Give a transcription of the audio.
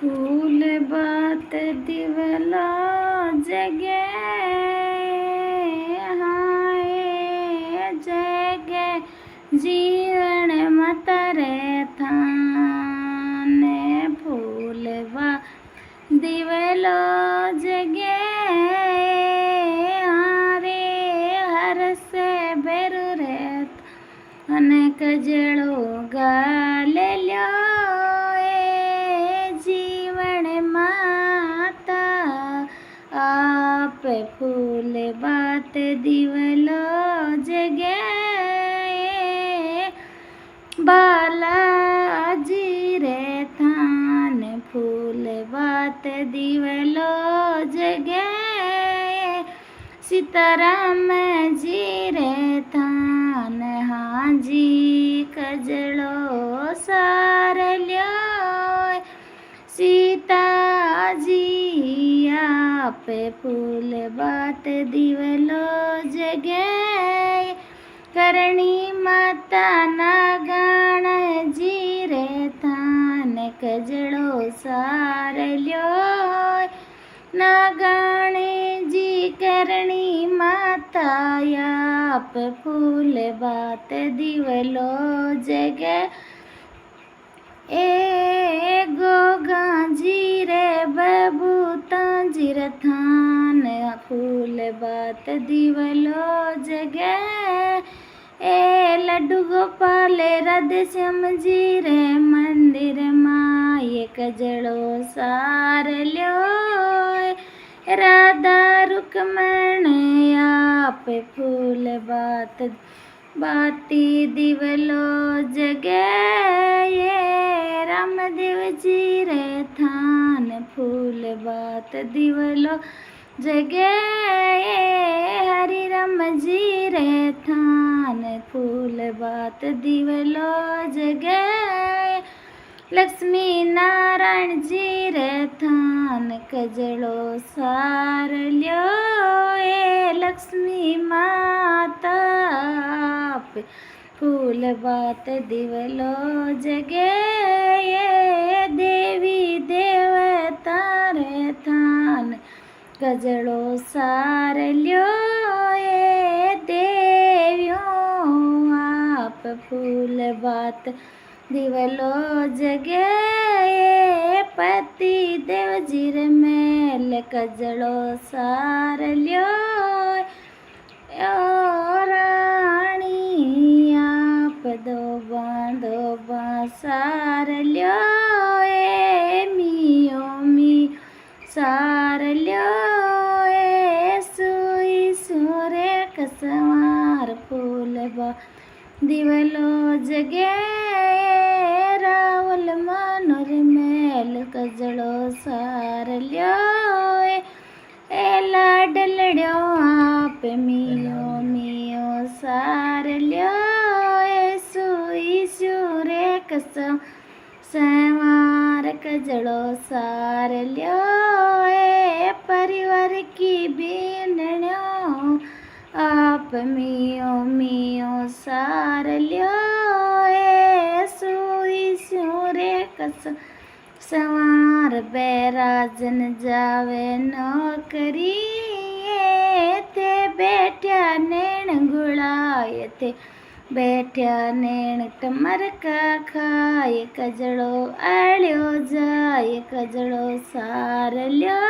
फूल बात दिवला जगे हाय जगे जीवन मतरे थाने फूल बात दिवलो जगे हारे हर से बेरु रेत अने कजड़ो गाल ल्यो आप फूल बात दिवलो जगे बालाजी रे थान फूल बात दिवलो जगे सीताराम जी रे थान हाजी कजड़ो सार ल्यो सीताजी आप फूल बात दिवलो जगे करणी माता नागाण जी रे थान कजड़ो सार ल्यो नागाणे जी करणी माता आप फूल बात दिवलो जगे ए गोगा जी रे बबूता जी रे थान फूल बात दिवलो जगे ए लड्डू गोपाल राधे श्याम जी रे मंदिर माए कजड़ो सार ल्यो राधा रुक्मण आप फूल बात बाती दिवलो जगे ये रामदेव जी रे थान फूल बात दिवलो जगे हरि राम जी रे थान फूल बात दिवलो जगे लक्ष्मी नारायण जी रे थान कजड़ो सार ल्यो ए लक्ष्मी माता फूल बात दिवलो जगे ये देवी देवता रे थान कजड़ो सार ल्यो ए देवियों आप फूल बात दिवलो जगे ए पति देव जी रे मेल कजड़ो सार ल्यो राणी आप दोबा सार ल्यो ए मियो मी सार ल्यो ए सुई सूर्य कसवार फूल बा दिवलो जगे रावल मनोर मेल कजड़ो सार ल्यो ए लाडलड़ो आप मियो मियो सार ल्यो ए सुई सूर्य कसम सवार कजड़ो सार ल्यो ए परिवार की बीनड़ो आप मियो मियो सार ल्यो ए सुई सूर्य कसम सवार बैराजन जावे नौकरी थे बैठ्या नैण गुड़ाए थे बैठ्या नैण टमर का खाए कजड़ो आड़्यो जाए कजड़ो सार ल्यो